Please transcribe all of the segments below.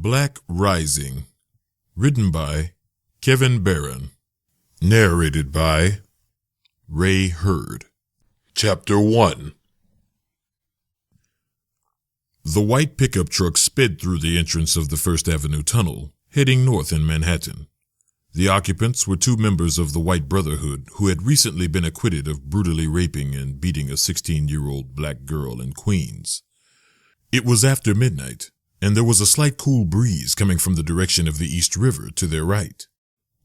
Black Rising, written by Kevin Barron, narrated by Ray Hurd. Chapter 1. The white pickup truck sped through the entrance of the First Avenue Tunnel, heading north in Manhattan. The occupants were two members of the White Brotherhood who had recently been acquitted of brutally raping and beating a 16-year-old black girl in Queens. It was after midnight, and there was a slight cool breeze coming from the direction of the East River to their right.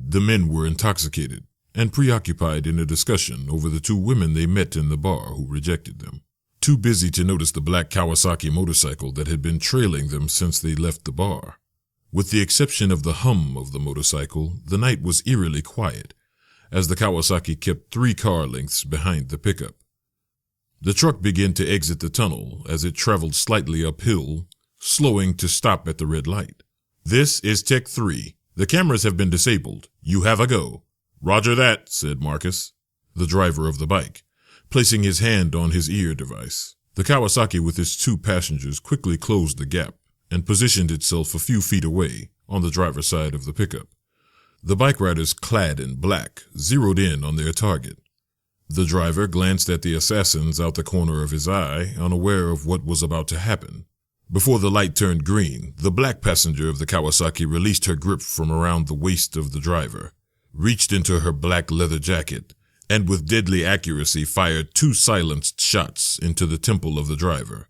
The men were intoxicated and preoccupied in a discussion over the two women they met in the bar who rejected them, too busy to notice the black Kawasaki motorcycle that had been trailing them since they left the bar. With the exception of the hum of the motorcycle, the night was eerily quiet, as the Kawasaki kept 3 car lengths behind the pickup. The truck began to exit the tunnel as it traveled slightly uphill, slowing to stop at the red light. "This is Tech 3. The cameras have been disabled. You have a go." "Roger that," said Marcus, the driver of the bike, placing his hand on his ear device. The Kawasaki with its 2 passengers quickly closed the gap and positioned itself a few feet away on the driver's side of the pickup. The bike riders, clad in black, zeroed in on their target. The driver glanced at the assassins out the corner of his eye, unaware of what was about to happen. Before the light turned green, the black passenger of the Kawasaki released her grip from around the waist of the driver, reached into her black leather jacket, and with deadly accuracy fired 2 silenced shots into the temple of the driver.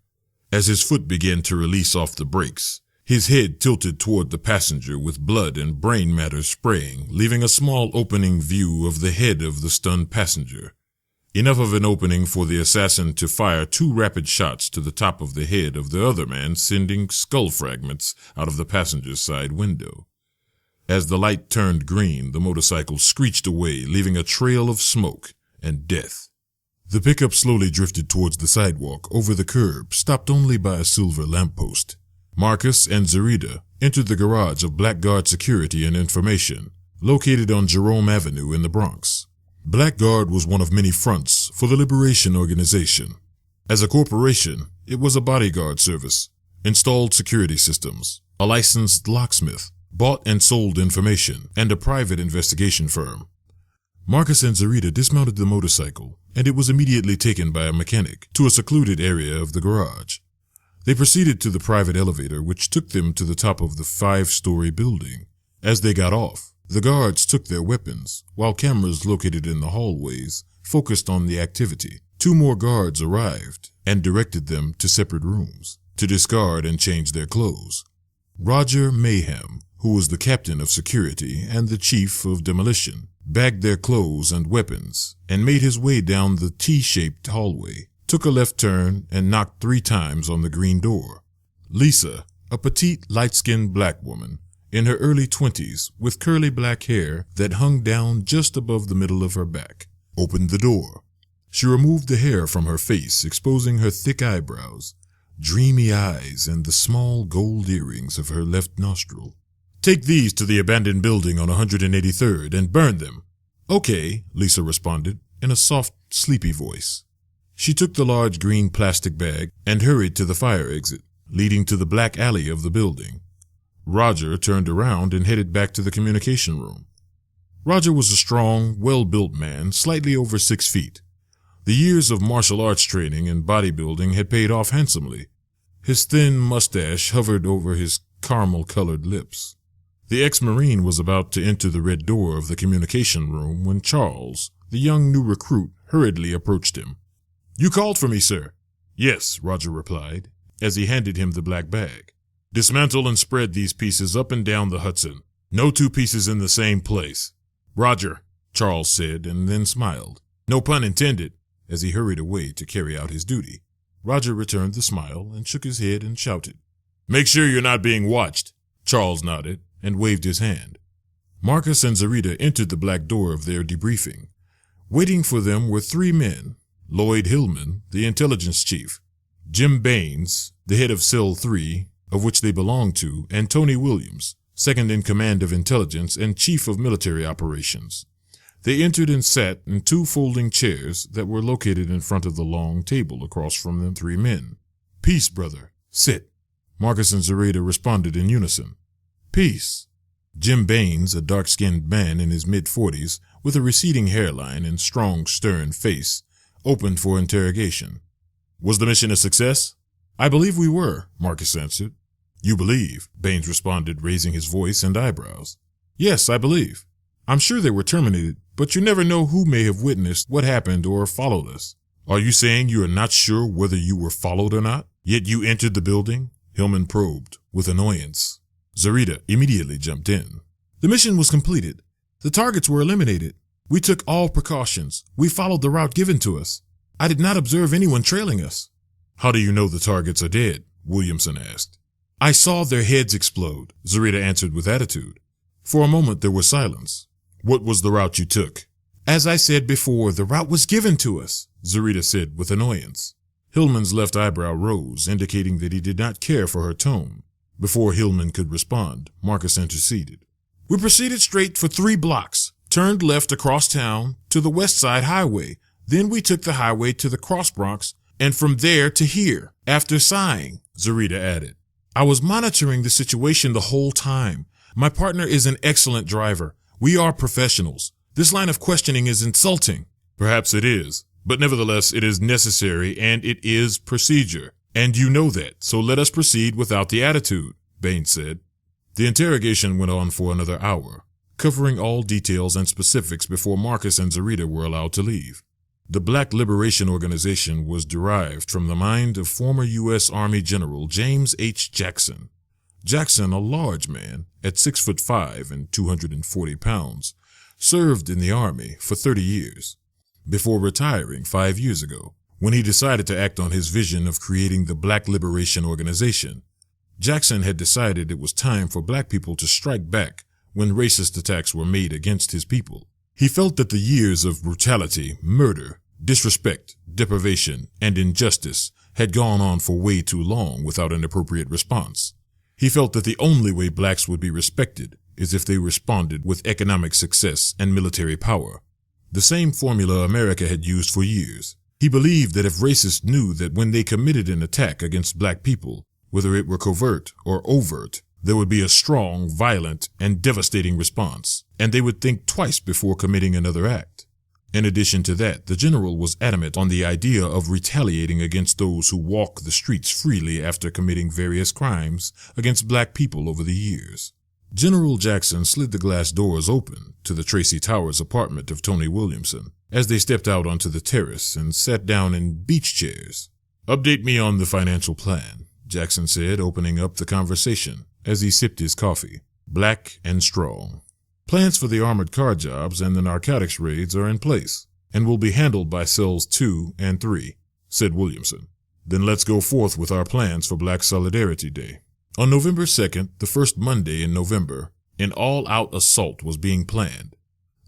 As his foot began to release off the brakes, his head tilted toward the passenger with blood and brain matter spraying, leaving a small opening view of the head of the stunned passenger. Enough of an opening for the assassin to fire 2 rapid shots to the top of the head of the other man, sending skull fragments out of the passenger's side window. As the light turned green, the motorcycle screeched away, leaving a trail of smoke and death. The pickup slowly drifted towards the sidewalk, over the curb, stopped only by a silver lamppost. Marcus and Zarita entered the garage of Blackguard Security and Information, located on Jerome Avenue in the Bronx. Blackguard was one of many fronts for the Liberation Organization. As a corporation, it was a bodyguard service, installed security systems, a licensed locksmith, bought and sold information, and a private investigation firm. Marcus and Zarita dismounted the motorcycle, and it was immediately taken by a mechanic to a secluded area of the garage. They proceeded to the private elevator, which took them to the top of the 5-story building. As they got off, the guards took their weapons, while cameras located in the hallways focused on the activity. 2 more guards arrived and directed them to separate rooms to discard and change their clothes. Roger Mayhem, who was the captain of security and the chief of demolition, bagged their clothes and weapons and made his way down the T-shaped hallway, took a left turn and knocked 3 times on the green door. Lisa, a petite, light-skinned black woman, in her early 20s, with curly black hair that hung down just above the middle of her back, opened the door. She removed the hair from her face, exposing her thick eyebrows, dreamy eyes, and the small gold earrings of her left nostril. "Take these to the abandoned building on 183rd and burn them." "Okay," Lisa responded, in a soft, sleepy voice. She took the large green plastic bag and hurried to the fire exit, leading to the black alley of the building. Roger turned around and headed back to the communication room. Roger was a strong, well-built man, slightly over 6 feet. The years of martial arts training and bodybuilding had paid off handsomely. His thin mustache hovered over his caramel-colored lips. The ex-Marine was about to enter the red door of the communication room when Charles, the young new recruit, hurriedly approached him. "You called for me, sir?" "Yes," Roger replied, as he handed him the black bag. "Dismantle and spread these pieces up and down the Hudson. No 2 pieces in the same place." "Roger," Charles said, and then smiled. "No pun intended," as he hurried away to carry out his duty. Roger returned the smile and shook his head and shouted, "Make sure you're not being watched." Charles nodded and waved his hand. Marcus and Zarita entered the black door of their debriefing. Waiting for them were 3 men: Lloyd Hillman, the intelligence chief; Jim Baines, the head of Cell 3, of which they belonged to, and Tony Williams, second in command of intelligence and chief of military operations. They entered and sat in 2 folding chairs that were located in front of the long table across from the 3 men. "Peace, brother. Sit." Marcus and Zarita responded in unison. Peace. Jim Baines, a dark-skinned man in his mid-40s with a receding hairline and strong, stern face, opened for interrogation. Was the mission a success? I believe we were, Marcus answered. You believe, Baines responded, raising his voice and eyebrows. Yes, I believe. I'm sure they were terminated, but you never know who may have witnessed what happened or followed us. Are you saying you are not sure whether you were followed or not, yet you entered the building? Hillman probed, with annoyance. Zarita immediately jumped in. The mission was completed. The targets were eliminated. We took all precautions. We followed the route given to us. I did not observe anyone trailing us. How do you know the targets are dead? Williamson asked. I saw their heads explode, Zarita answered with attitude. For a moment there was silence. What was the route you took? As I said before, the route was given to us, Zarita said with annoyance. Hillman's left eyebrow rose, indicating that he did not care for her tone. Before Hillman could respond, Marcus interceded. We proceeded straight for 3 blocks, turned left across town to the West Side Highway. Then we took the highway to the Cross Bronx, and from there to here, after sighing, Zarita added. I was monitoring the situation the whole time. My partner is an excellent driver. We are professionals. This line of questioning is insulting. Perhaps it is, but nevertheless it is necessary and it is procedure. And you know that, so let us proceed without the attitude, Baines said. The interrogation went on for another hour, covering all details and specifics before Marcus and Zarita were allowed to leave. The Black Liberation Organization was derived from the mind of former U.S. Army General James H. Jackson. Jackson, a large man, at 6'5" and 240 pounds, served in the Army for 30 years, before retiring 5 years ago, when he decided to act on his vision of creating the Black Liberation Organization. Jackson had decided it was time for black people to strike back when racist attacks were made against his people. He felt that the years of brutality, murder, disrespect, deprivation, and injustice had gone on for way too long without an appropriate response. He felt that the only way blacks would be respected is if they responded with economic success and military power. The same formula America had used for years. He believed that if racists knew that when they committed an attack against black people, whether it were covert or overt, there would be a strong, violent, and devastating response, and they would think twice before committing another act. In addition to that, the general was adamant on the idea of retaliating against those who walk the streets freely after committing various crimes against black people over the years. General Jackson slid the glass doors open to the Tracy Towers apartment of Tony Williamson as they stepped out onto the terrace and sat down in beach chairs. Update me on the financial plan, Jackson said, opening up the conversation as he sipped his coffee. Black and strong. Plans for the armored car jobs and the narcotics raids are in place and will be handled by cells 2 and 3, said Williamson. Then let's go forth with our plans for Black Solidarity Day. On November 2nd, the first Monday in November, an all-out assault was being planned.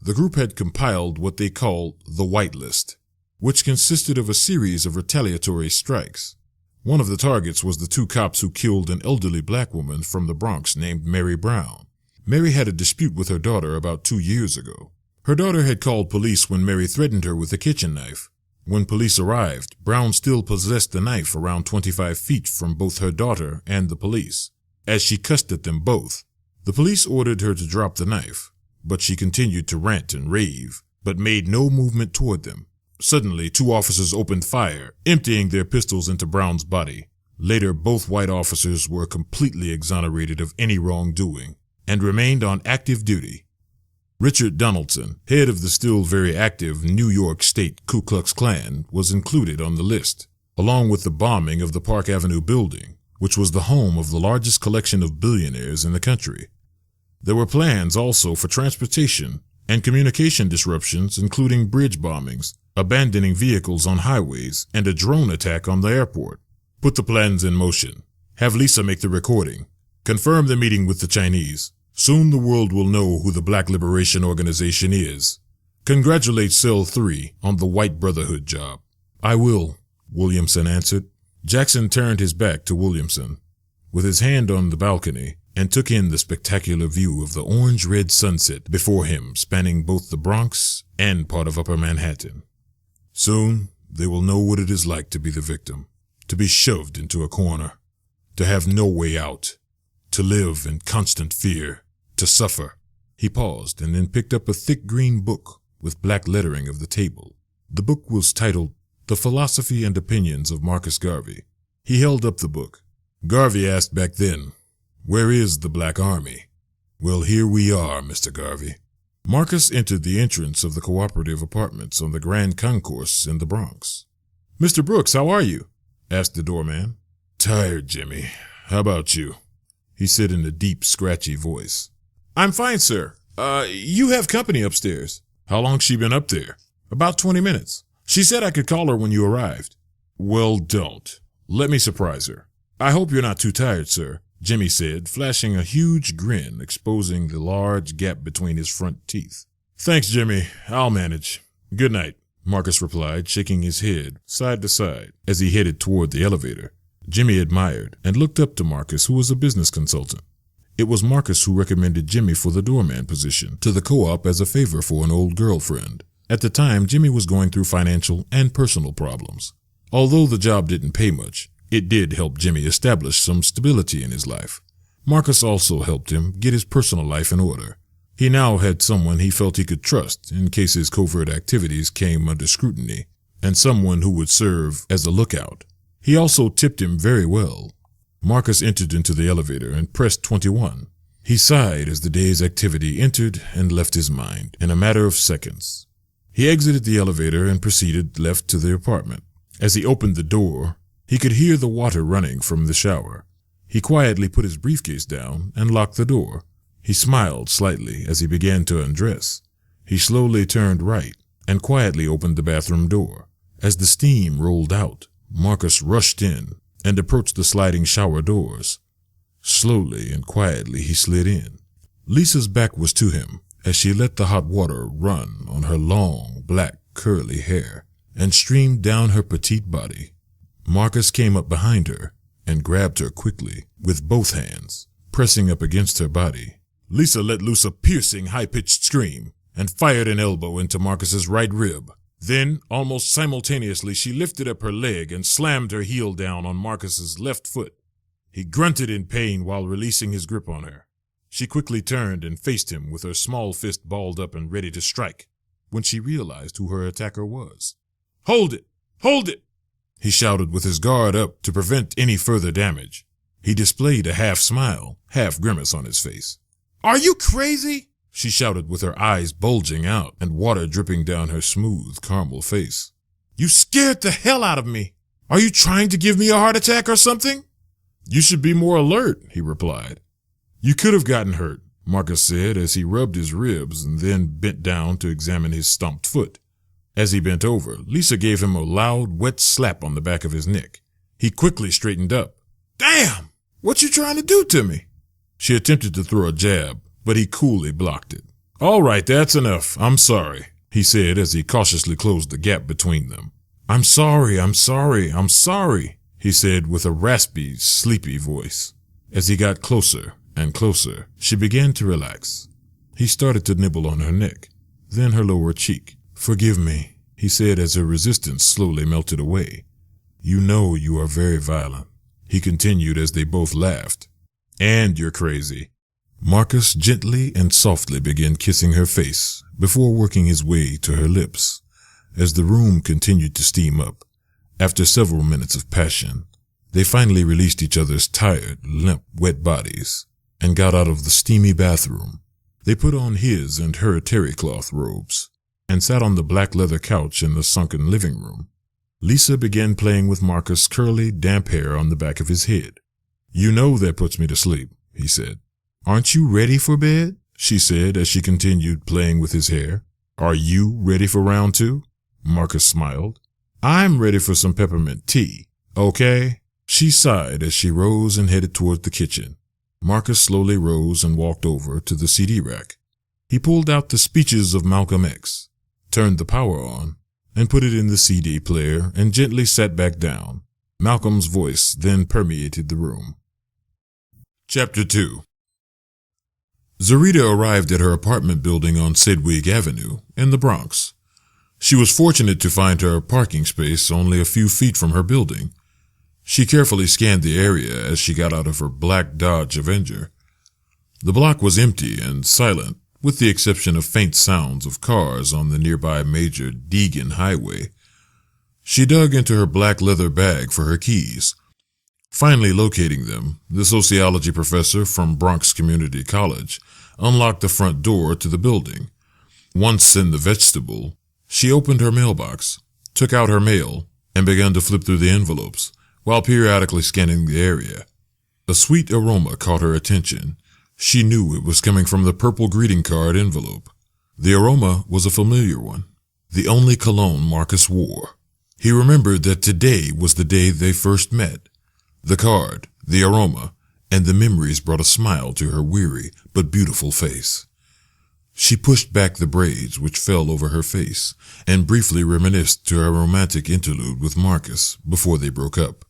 The group had compiled what they called the White List, which consisted of a series of retaliatory strikes. One of the targets was the 2 cops who killed an elderly black woman from the Bronx named Mary Brown. Mary had a dispute with her daughter about 2 years ago. Her daughter had called police when Mary threatened her with a kitchen knife. When police arrived, Brown still possessed the knife around 25 feet from both her daughter and the police. As she cussed at them both, the police ordered her to drop the knife, but she continued to rant and rave, but made no movement toward them. Suddenly, 2 officers opened fire, emptying their pistols into Brown's body. Later, both white officers were completely exonerated of any wrongdoing and remained on active duty. Richard Donaldson, head of the still very active New York State Ku Klux Klan, was included on the list, along with the bombing of the Park Avenue building, which was the home of the largest collection of billionaires in the country. There were plans also for transportation and communication disruptions, including bridge bombings, abandoning vehicles on highways, and a drone attack on the airport. Put the plans in motion. Have Lisa make the recording. Confirm the meeting with the Chinese. Soon the world will know who the Black Liberation Organization is. Congratulate Cell 3 on the White Brotherhood job. I will, Williamson answered. Jackson turned his back to Williamson, with his hand on the balcony, and took in the spectacular view of the orange-red sunset before him, spanning both the Bronx and part of Upper Manhattan. Soon they will know what it is like to be the victim, to be shoved into a corner, To have no way out. To live in constant fear. To suffer. He paused and then picked up a thick green book with black lettering of the table. The book was titled The Philosophy and Opinions of Marcus Garvey. He held up the book. Garvey asked back then, "Where is the Black Army?" "Well, here we are, Mr. Garvey." Marcus entered the entrance of the cooperative apartments on the Grand Concourse in the Bronx. "Mr. Brooks, how are you?" asked the doorman. "Tired, Jimmy. How about you?" he said in a deep, scratchy voice. "I'm fine, sir. You have company upstairs." "How long's she been up there?" "About 20 minutes. She said I could call her when you arrived." "Well, don't. Let me surprise her." "I hope you're not too tired, sir," Jimmy said, flashing a huge grin, exposing the large gap between his front teeth. "Thanks, Jimmy. I'll manage. Good night," Marcus replied, shaking his head side to side as he headed toward the elevator. Jimmy admired and looked up to Marcus, who was a business consultant. It was Marcus who recommended Jimmy for the doorman position to the co-op as a favor for an old girlfriend. At the time, Jimmy was going through financial and personal problems. Although the job didn't pay much, it did help Jimmy establish some stability in his life. Marcus also helped him get his personal life in order. He now had someone he felt he could trust in case his covert activities came under scrutiny, and someone who would serve as a lookout. He also tipped him very well. Marcus entered into the elevator and pressed 21. He sighed as the day's activity entered and left his mind in a matter of seconds. He exited the elevator and proceeded left to the apartment. As he opened the door, he could hear the water running from the shower. He quietly put his briefcase down and locked the door. He smiled slightly as he began to undress. He slowly turned right and quietly opened the bathroom door. As the steam rolled out, Marcus rushed in and approached the sliding shower doors. Slowly and quietly he slid in. Lisa's back was to him as she let the hot water run on her long, black, curly hair and streamed down her petite body. Marcus came up behind her and grabbed her quickly with both hands, pressing up against her body. Lisa let loose a piercing, high-pitched scream and fired an elbow into Marcus's right rib. Then, almost simultaneously, she lifted up her leg and slammed her heel down on Marcus's left foot. He grunted in pain while releasing his grip on her. She quickly turned and faced him with her small fist balled up and ready to strike, when she realized who her attacker was. "Hold it! Hold it!" he shouted with his guard up to prevent any further damage. He displayed a half-smile, half-grimace on his face. "Are you crazy?" she shouted with her eyes bulging out and water dripping down her smooth caramel face. "You scared the hell out of me. Are you trying to give me a heart attack or something?" "You should be more alert," he replied. "You could have gotten hurt," Marcus said as he rubbed his ribs and then bent down to examine his stomped foot. As he bent over, Lisa gave him a loud, wet slap on the back of his neck. He quickly straightened up. "Damn! What you trying to do to me?" She attempted to throw a jab, but he coolly blocked it. "All right, that's enough. I'm sorry," he said as he cautiously closed the gap between them. I'm sorry, he said with a raspy, sleepy voice. As he got closer and closer, she began to relax. He started to nibble on her neck, then her lower cheek. "Forgive me," he said as her resistance slowly melted away. "You know you are very violent," he continued as they both laughed. "And you're crazy." Marcus gently and softly began kissing her face before working his way to her lips. As the room continued to steam up, after several minutes of passion, they finally released each other's tired, limp, wet bodies and got out of the steamy bathroom. They put on his and her terry cloth robes and sat on the black leather couch in the sunken living room. Lisa began playing with Marcus' curly, damp hair on the back of his head. "You know that puts me to sleep," he said. "Aren't you ready for bed?" she said as she continued playing with his hair. "Are you ready for round two?" Marcus smiled. "I'm ready for some peppermint tea, okay?" She sighed as she rose and headed toward the kitchen. Marcus slowly rose and walked over to the CD rack. He pulled out the speeches of Malcolm X, turned the power on, and put it in the CD player and gently sat back down. Malcolm's voice then permeated the room. Chapter 2. Zarita arrived at her apartment building on Sedgwick Avenue in the Bronx. She was fortunate to find her parking space only a few feet from her building. She carefully scanned the area as she got out of her black Dodge Avenger. The block was empty and silent, with the exception of faint sounds of cars on the nearby major Deegan Highway. She dug into her black leather bag for her keys. Finally locating them, the sociology professor from Bronx Community College unlocked the front door to the building. Once in the vestibule, she opened her mailbox, took out her mail, and began to flip through the envelopes, while periodically scanning the area. A sweet aroma caught her attention. She knew it was coming from the purple greeting card envelope. The aroma was a familiar one, the only cologne Marcus wore. He remembered that today was the day they first met. The card, the aroma, and the memories brought a smile to her weary but beautiful face. She pushed back the braids which fell over her face and briefly reminisced to her romantic interlude with Marcus before they broke up.